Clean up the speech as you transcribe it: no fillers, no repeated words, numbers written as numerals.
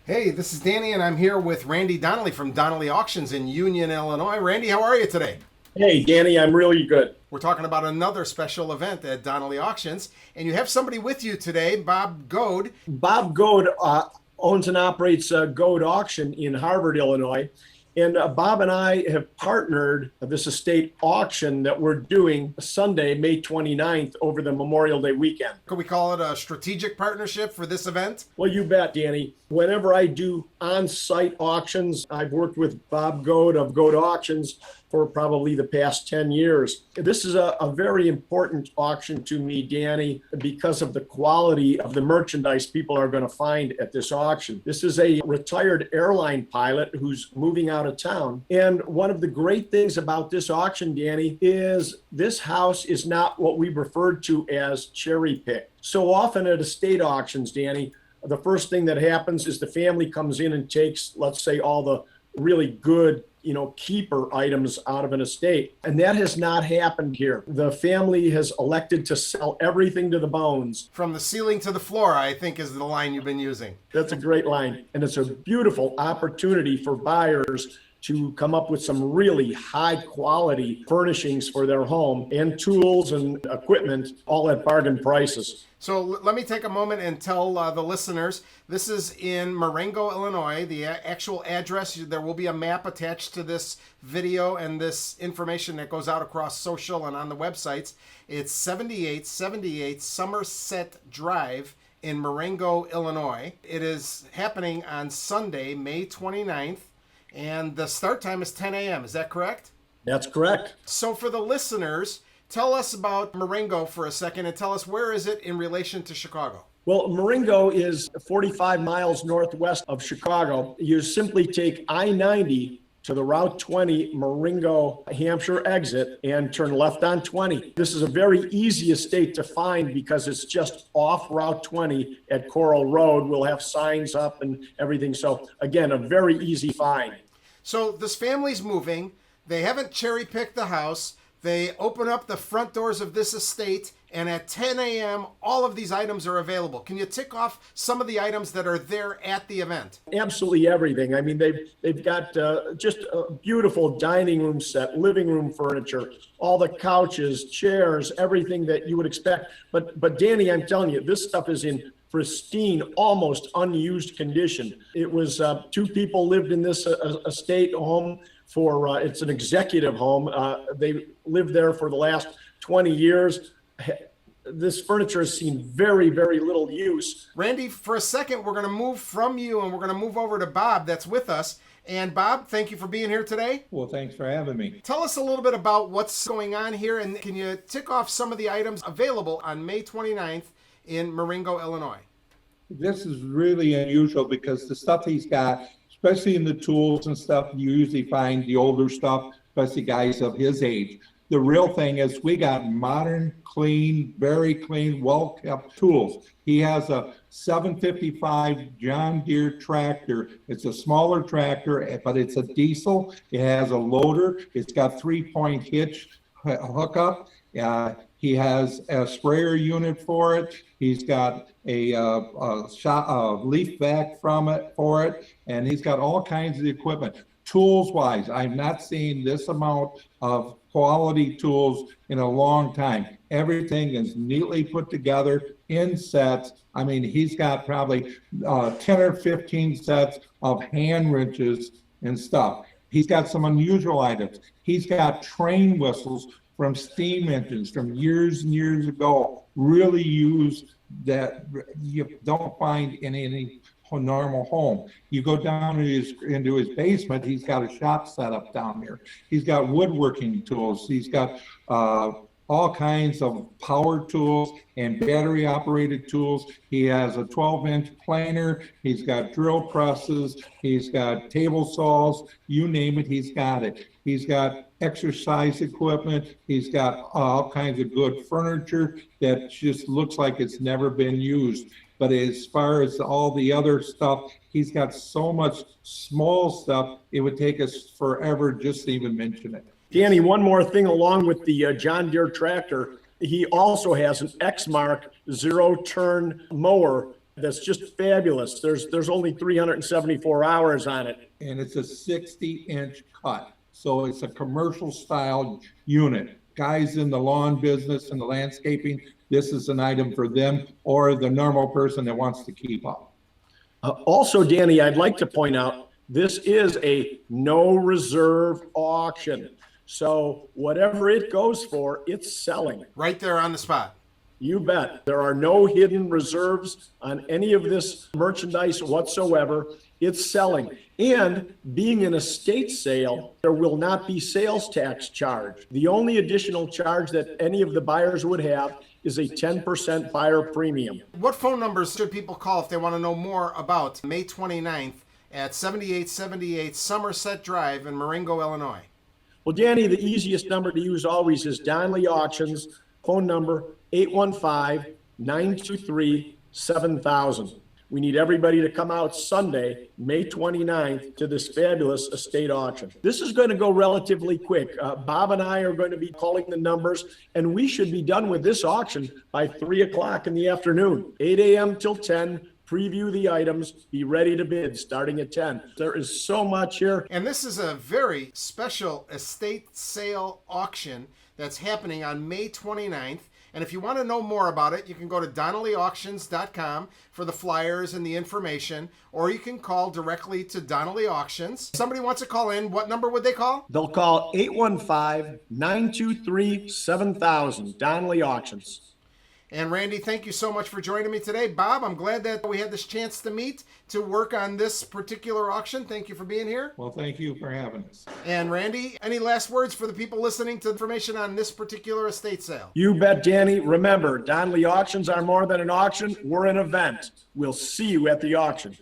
Hey, this is Danny, and I'm here with Randy Donnelly from Donley Auctions in Union, Illinois. Randy, how are you today? Hey, Danny, I'm really good. We're talking about another special event at Donley Auctions, and you have somebody with you today, Bob Goad. Bob Goad owns and operates Goad Auction in Harvard, Illinois. And Bob and I have partnered this estate auction that we're doing Sunday, May 29th, over the Memorial Day weekend. Could we call it a strategic partnership for this event? Well, you bet, Danny. Whenever I do on-site auctions, I've worked with Bob Goad of Goad Auctions for probably the past 10 years. This is a very important auction to me, Danny, because of the quality of the merchandise people are going to find at this auction. This is a retired airline pilot who's moving out of town. And one of the great things about this auction, Danny, is this house is not what we referred to as cherry pick. So often at estate auctions, Danny, the first thing that happens is the family comes in and takes, let's say, all the really good, keeper items out of an estate. And that has not happened here. The family has elected to sell everything to the bones. From the ceiling to the floor, I think is the line you've been using. That's a great line. And it's a beautiful opportunity for buyers to come up with some really high quality furnishings for their home and tools and equipment, all at bargain prices. So let me take a moment and tell the listeners, this is in Marengo, Illinois. The actual address, there will be a map attached to this video and this information that goes out across social and on the websites. It's 7878 Somerset Drive in Marengo, Illinois. It is happening on Sunday, May 29th. And the start time is 10 a.m. Is that correct? That's correct. So for the listeners, tell us about Marengo for a second and tell us where is it in relation to Chicago? Well, Marengo is 45 miles northwest of Chicago. You simply take I-90 to the Route 20 Marengo, Hampshire exit and turn left on 20. This is a very easy estate to find because it's just off Route 20 at Coral Road. We'll have signs up and everything. So again, a very easy find. So this family's moving. They haven't cherry-picked the house. They open up the front doors of this estate, and at 10 a.m., all of these items are available. Can you tick off some of the items that are there at the event? Absolutely everything. I mean, they've got just a beautiful dining room set, living room furniture, all the couches, chairs, everything that you would expect. But Danny, I'm telling you, this stuff is in pristine, almost unused condition. It was two people lived in this estate home for, it's an executive home. They lived there for the last 20 years. This furniture has seen very, very little use. Randy, for a second, we're going to move from you and we're going to move over to Bob that's with us. And Bob, thank you for being here today. Well, thanks for having me. Tell us a little bit about what's going on here, and can you tick off some of the items available on May 29th in Marengo, Illinois? This is really unusual because the stuff he's got, especially in the tools and stuff, you usually find the older stuff, especially guys of his age. The real thing is we got modern, clean, very clean, well-kept tools. He has a 755 John Deere tractor. It's a smaller tractor, but it's a diesel. It has a loader. It's got 3-point hitch hookup. He has a sprayer unit for it. He's got a leaf vac for it, and he's got all kinds of equipment. Tools-wise, I've not seen this amount of quality tools in a long time. Everything is neatly put together in sets. I mean, he's got probably 10 or 15 sets of hand wrenches and stuff. He's got some unusual items. He's got train whistles from steam engines from years and years ago, really used, that you don't find in any normal home. You go down into his basement, he's got a shop set up down there. He's got woodworking tools. He's got all kinds of power tools and battery operated tools. He has a 12-inch planer. He's got drill presses. He's got table saws. You name it, he's got it. He's got exercise equipment. He's got all kinds of good furniture that just looks like it's never been used. But as far as all the other stuff, he's got so much small stuff, it would take us forever just to even mention it. Danny, one more thing along with the John Deere tractor. He also has an Exmark zero-turn mower that's just fabulous. There's only 374 hours on it. And it's a 60-inch cut. So it's a commercial style unit. Guys in the lawn business and the landscaping, this is an item for them or the normal person that wants to keep up. Also, Danny, I'd like to point out, this is a no reserve auction. So whatever it goes for, it's selling. Right there on the spot. You bet. There are no hidden reserves on any of this merchandise whatsoever. It's selling. And being an estate sale, there will not be sales tax charged. The only additional charge that any of the buyers would have is a 10% buyer premium. What phone numbers should people call if they want to know more about May 29th at 7878 Somerset Drive in Marengo, Illinois? Well, Danny, the easiest number to use always is Donley Auctions, phone number 815-923-7000. We need everybody to come out Sunday, May 29th, to this fabulous estate auction. This is going to go relatively quick. Bob and I are going to be calling the numbers, and we should be done with this auction by 3 o'clock in the afternoon, 8 a.m. till 10. Preview the items, be ready to bid starting at 10. There is so much here. And this is a very special estate sale auction that's happening on May 29th. And if you want to know more about it, you can go to DonleyAuctions.com for the flyers and the information, or you can call directly to Donley Auctions. If somebody wants to call in, what number would they call? They'll call 815-923-7000, Donley Auctions. And Randy, thank you so much for joining me today. Bob, I'm glad that we had this chance to meet to work on this particular auction. Thank you for being here. Well, thank you for having us. And Randy, any last words for the people listening to information on this particular estate sale? You bet, Danny. Remember, Donley Auctions are more than an auction. We're an event. We'll see you at the auction.